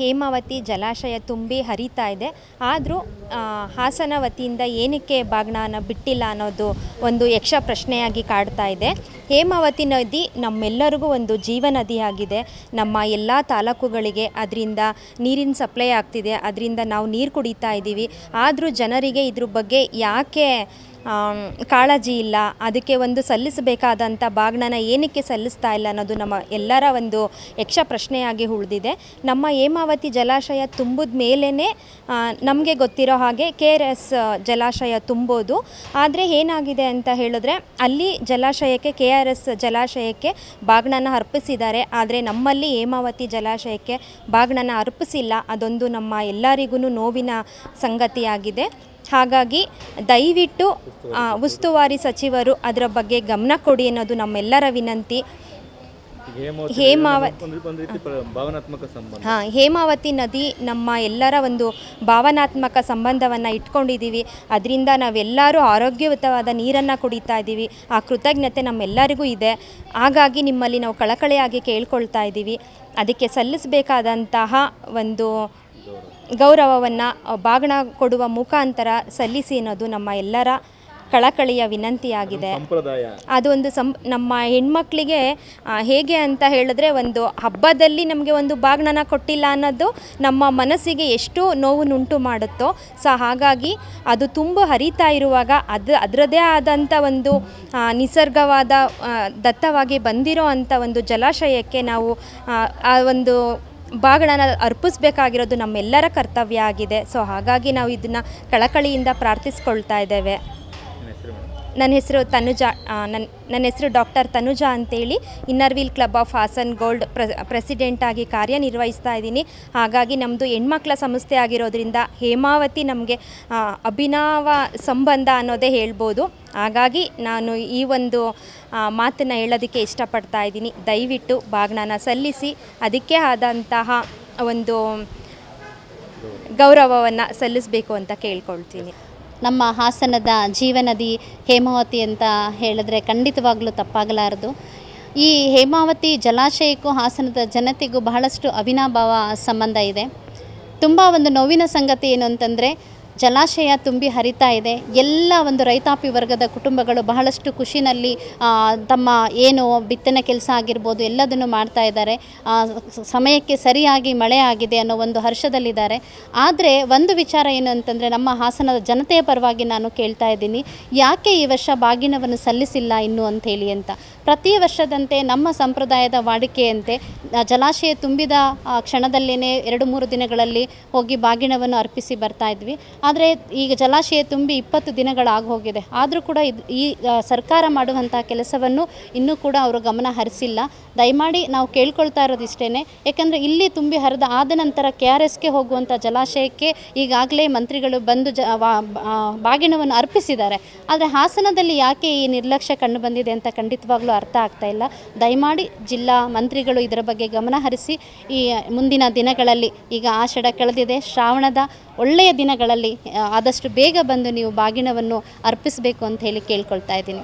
ಹೇಮಾವತಿ ಜಲಾಶಯ ತುಂಬಿ ಹರಿತಾ ಇದೆ. ಆದರೂ ಹಾಸನ ವತಿಯಿಂದ ಏನಕ್ಕೆ ಬಾಗ್ನನ ಬಿಟ್ಟಿಲ್ಲ ಅನ್ನೋದು ಒಂದು ಯಕ್ಷ ಪ್ರಶ್ನೆಯಾಗಿ ಕಾಡ್ತಾ ಇದೆ. ಹೇಮಾವತಿ ನದಿ ನಮ್ಮೆಲ್ಲರಿಗೂ ಒಂದು ಜೀವನದಿಯಾಗಿದೆ. ನಮ್ಮ ಎಲ್ಲ ತಾಲೂಕುಗಳಿಗೆ ಅದರಿಂದ ನೀರಿನ ಸಪ್ಲೈ ಆಗ್ತಿದೆ, ಅದರಿಂದ ನಾವು ನೀರು ಕುಡಿತಾ ಇದ್ದೀವಿ. ಆದರೂ ಜನರಿಗೆ ಇದ್ರ ಬಗ್ಗೆ ಯಾಕೆ ಕಾಳಜಿ ಇಲ್ಲ, ಅದಕ್ಕೆ ಒಂದು ಸಲ್ಲಿಸಬೇಕಾದಂಥ ಬಾಗ್ನನ ಏನಕ್ಕೆ ಸಲ್ಲಿಸ್ತಾ ಇಲ್ಲ ಅನ್ನೋದು ನಮ್ಮ ಎಲ್ಲರ ಒಂದು ಯಕ್ಷ ಪ್ರಶ್ನೆಯಾಗಿ ಉಳಿದಿದೆ. ನಮ್ಮ ಹೇಮಾವತಿ ಜಲಾಶಯ ತುಂಬಿದ ಮೇಲೇ ನಮಗೆ ಗೊತ್ತಿರೋ ಹಾಗೆ KRS ಜಲಾಶಯ ತುಂಬೋದು. ಆದರೆ ಏನಾಗಿದೆ ಅಂತ ಹೇಳಿದ್ರೆ ಅಲ್ಲಿ ಜಲಾಶಯಕ್ಕೆ KRS ಜಲಾಶಯಕ್ಕೆ ಬಾಗ್ನನ ಅರ್ಪಿಸಿದ್ದಾರೆ. ಆದರೆ ನಮ್ಮಲ್ಲಿ ಹೇಮಾವತಿ ಜಲಾಶಯಕ್ಕೆ ಬಾಗ್ನನ ಅರ್ಪಿಸಿಲ್ಲ. ಅದೊಂದು ನಮ್ಮ ಎಲ್ಲರಿಗೂ ನೋವಿನ ಸಂಗತಿಯಾಗಿದೆ. ಹಾಗಾಗಿ ದಯವಿಟ್ಟು ಉಸ್ತುವಾರಿ ಸಚಿವರು ಅದರ ಬಗ್ಗೆ ಗಮನ ಕೊಡಿ ಅನ್ನೋದು ನಮ್ಮೆಲ್ಲರ ವಿನಂತಿ. ಹೇಮಾವತಿ ನದಿ ನಮ್ಮ ಎಲ್ಲರ ಒಂದು ಭಾವನಾತ್ಮಕ ಸಂಬಂಧವನ್ನು ಇಟ್ಕೊಂಡಿದ್ದೀವಿ. ಅದರಿಂದ ನಾವೆಲ್ಲರೂ ಆರೋಗ್ಯಯುತವಾದ ನೀರನ್ನು ಕುಡಿತಾ ಇದ್ದೀವಿ. ಆ ಕೃತಜ್ಞತೆ ನಮ್ಮೆಲ್ಲರಿಗೂ ಇದೆ. ಹಾಗಾಗಿ ನಿಮ್ಮಲ್ಲಿ ನಾವು ಕಳಕಳಿಯಾಗಿ ಕೇಳ್ಕೊಳ್ತಾ ಇದ್ದೀವಿ. ಅದಕ್ಕೆ ಸಲ್ಲಿಸಬೇಕಾದಂತಹ ಒಂದು ಗೌರವವನ್ನು ಬಾಗ್ನ ಕೊಡುವ ಮುಖಾಂತರ ಸಲ್ಲಿಸಿ ಅನ್ನೋದು ನಮ್ಮ ಎಲ್ಲರ ಕಳಕಳಿಯ ವಿನಂತಿಯಾಗಿದೆ. ಅದೊಂದು ನಮ್ಮ ಹೆಣ್ಮಕ್ಳಿಗೆ ಹೇಗೆ ಅಂತ ಹೇಳಿದ್ರೆ, ಒಂದು ಹಬ್ಬದಲ್ಲಿ ನಮಗೆ ಒಂದು ಬಾಗ್ನನ ಕೊಟ್ಟಿಲ್ಲ ಅನ್ನೋದು ನಮ್ಮ ಮನಸ್ಸಿಗೆ ಎಷ್ಟು ನೋವುನುಂಟು ಮಾಡುತ್ತೋ. ಹಾಗಾಗಿ ಅದು ತುಂಬ ಹರಿತಾ ಇರುವಾಗ ಅದರದೇ ಆದಂಥ ಒಂದು ನಿಸರ್ಗವಾದ ದತ್ತವಾಗಿ ಬಂದಿರೋ ಅಂಥ ಒಂದು ಜಲಾಶಯಕ್ಕೆ ನಾವು ಆ ಒಂದು ಬಾಗ್ನನ ಅರ್ಪಿಸಬೇಕಾಗಿರೋದು ನಮ್ಮೆಲ್ಲರ ಕರ್ತವ್ಯ ಆಗಿದೆ. ಹಾಗಾಗಿ ನಾವು ಇದನ್ನು ಕಳಕಳಿಯಿಂದ ಪ್ರಾರ್ಥಿಸ್ಕೊಳ್ತಾ ಇದ್ದೇವೆ. ನನ್ನ ಹೆಸರು ಡಾಕ್ಟರ್ ತನುಜಾ ಅಂತೇಳಿ inner wheel club of Hassan gold ಪ್ರೆಸಿಡೆಂಟಾಗಿ ಕಾರ್ಯನಿರ್ವಹಿಸ್ತಾ ಇದ್ದೀನಿ. ಹಾಗಾಗಿ ನಮ್ಮದು ಹೆಣ್ಮಕ್ಳ ಸಂಸ್ಥೆ ಆಗಿರೋದ್ರಿಂದ ಹೇಮಾವತಿ ನಮಗೆ ಅಭಿನವ ಸಂಬಂಧ ಅನ್ನೋದೇ ಹೇಳ್ಬೋದು. ಹಾಗಾಗಿ ನಾನು ಈ ಒಂದು ಮಾತನ್ನು ಹೇಳೋದಕ್ಕೆ ಇಷ್ಟಪಡ್ತಾ ಇದ್ದೀನಿ. ದಯವಿಟ್ಟು ಬಾಗ್ನನ ಸಲ್ಲಿಸಿ ಅದಕ್ಕೆ ಆದಂತಹ ಒಂದು ಗೌರವವನ್ನು ಸಲ್ಲಿಸಬೇಕು ಅಂತ ಕೇಳ್ಕೊಳ್ತೀನಿ. ನಮ್ಮ ಹಾಸನದ ಜೀವನದಿ ಹೇಮಾವತಿ ಅಂತ ಹೇಳಿದ್ರೆ ಖಂಡಿತವಾಗ್ಲೂ ತಪ್ಪಾಗಲಾರದು. ಈ ಹೇಮಾವತಿ ಜಲಾಶಯಕ್ಕೂ ಹಾಸನದ ಜನತೆಗೂ ಬಹಳಷ್ಟು ಅವಿನಾಭಾವ ಸಂಬಂಧ ಇದೆ. ತುಂಬ ಒಂದು ನೋವಿನ ಸಂಗತಿ ಏನು ಅಂತಂದರೆ, ಜಲಾಶಯ ತುಂಬಿ ಹರಿತಾ ಇದೆ. ಎಲ್ಲ ಒಂದು ರೈತಾಪಿ ವರ್ಗದ ಕುಟುಂಬಗಳು ಬಹಳಷ್ಟು ಖುಷಿನಲ್ಲಿ ತಮ್ಮ ಏನು ಬಿತ್ತನೆ ಕೆಲಸ ಆಗಿರ್ಬೋದು ಎಲ್ಲದನ್ನು ಮಾಡ್ತಾ ಇದ್ದಾರೆ. ಸಮಯಕ್ಕೆ ಸರಿಯಾಗಿ ಮಳೆ ಆಗಿದೆ ಅನ್ನೋ ಒಂದು ಹರ್ಷದಲ್ಲಿದ್ದಾರೆ. ಆದರೆ ಒಂದು ವಿಚಾರ ಏನು ಅಂತಂದರೆ, ನಮ್ಮ ಹಾಸನದ ಜನತೆಯ ಪರವಾಗಿ ನಾನು ಕೇಳ್ತಾ ಇದ್ದೀನಿ, ಯಾಕೆ ಈ ವರ್ಷ ಬಾಗಿನವನ್ನು ಸಲ್ಲಿಸಿಲ್ಲ ಇನ್ನೂ ಅಂಥೇಳಿ ಅಂತ. ಪ್ರತಿ ವರ್ಷದಂತೆ ನಮ್ಮ ಸಂಪ್ರದಾಯದ ವಾಡಿಕೆಯಂತೆ ಜಲಾಶಯ ತುಂಬಿದ ಕ್ಷಣದಲ್ಲೇ 2-3 ದಿನಗಳಲ್ಲಿ ಹೋಗಿ ಬಾಗಿನವನ್ನು ಅರ್ಪಿಸಿ ಬರ್ತಾ ಇದ್ವಿ. ಆದರೆ ಈಗ ಜಲಾಶಯ ತುಂಬಿ 20 ದಿನಗಳಾಗಿ ಹೋಗಿದೆ. ಆದರೂ ಕೂಡ ಈ ಸರ್ಕಾರ ಮಾಡುವಂಥ ಕೆಲಸವನ್ನು ಇನ್ನೂ ಕೂಡ ಅವರು ಗಮನ ಹರಿಸಿಲ್ಲ. ದಯಮಾಡಿ ನಾವು ಕೇಳ್ಕೊಳ್ತಾ ಇರೋದಿಷ್ಟೇ, ಯಾಕಂದರೆ ಇಲ್ಲಿ ತುಂಬಿ ಹರಿದ ಆದ ನಂತರ KRSಗೆ ಹೋಗುವಂಥ ಜಲಾಶಯಕ್ಕೆ ಈಗಾಗಲೇ ಮಂತ್ರಿಗಳು ಬಂದು ಬಾಗಿನವನ್ನು ಅರ್ಪಿಸಿದ್ದಾರೆ. ಆದರೆ ಹಾಸನದಲ್ಲಿ ಯಾಕೆ ಈ ನಿರ್ಲಕ್ಷ್ಯ ಕಂಡು ಬಂದಿದೆ ಅಂತ ಖಂಡಿತವಾಗ್ಲೂ ಅರ್ಥ ಆಗ್ತಾ ಇಲ್ಲ. ದಯಮಾಡಿ ಜಿಲ್ಲಾ ಮಂತ್ರಿಗಳು ಇದರ ಬಗ್ಗೆ ಗಮನ ಹರಿಸಿ ಈ ಮುಂದಿನ ದಿನಗಳಲ್ಲಿ, ಈಗ ಆಷಾಢ ಕಳೆದಿದೆ, ಶ್ರಾವಣದ ಒಳ್ಳೆಯ ದಿನಗಳಲ್ಲಿ ಆದಷ್ಟು ಬೇಗ ಬಂದು ನೀವು ಬಾಗಿನವನ್ನು ಅರ್ಪಿಸಬೇಕು ಅಂತ ಹೇಳಿ ಕೇಳ್ಕೊಳ್ತಾ ಇದ್ದೀನಿ.